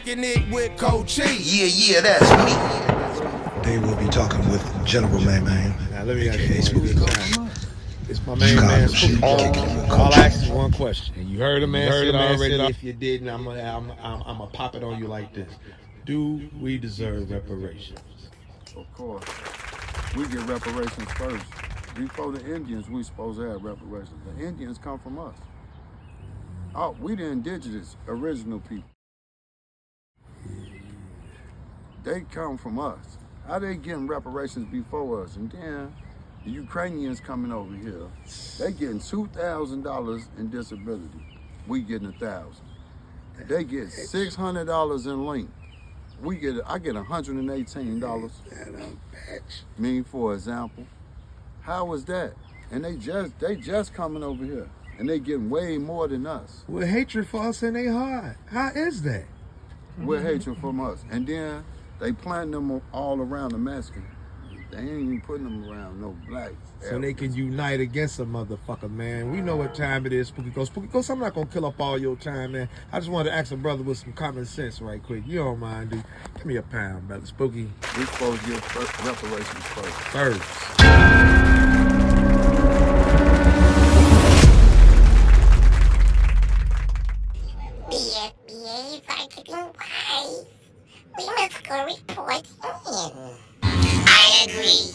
Kicking it with D.ColeCheef. Yeah, that's me. They will be talking with General Man. Now let me ask AKA you Spooky one Ghost. question. It's my main man Spooky Ghost. All I ask is one question. And you heard the man say it already. If you didn't, I'm gonna pop it on you like this. Do we deserve reparations? Of course. We get reparations first. Before the Indians, we supposed to have reparations. The Indians come from us. Oh, we the indigenous, original people. They come from us. How they getting reparations before us? And then the Ukrainians coming over here, they getting $2,000 in disability. We getting $1,000. They get $600 in link. I get $118. Me, for example. How is that? And they just coming over here, and they getting way more than us. With hatred for us in their heart. How is that? With hatred from us, and then they plant them all around the Mexican. They ain't even putting them around no blacks. So they can unite against a motherfucker, man. We know what time it is, Spooky Ghost. Spooky Ghost, I'm not gonna kill up all your time, man. I just wanted to ask a brother with some common sense right quick. You don't mind, dude. Give me a pound, brother. Spooky. We supposed to get reparations first. First. Behave like it in wife. We must go report in. I agree.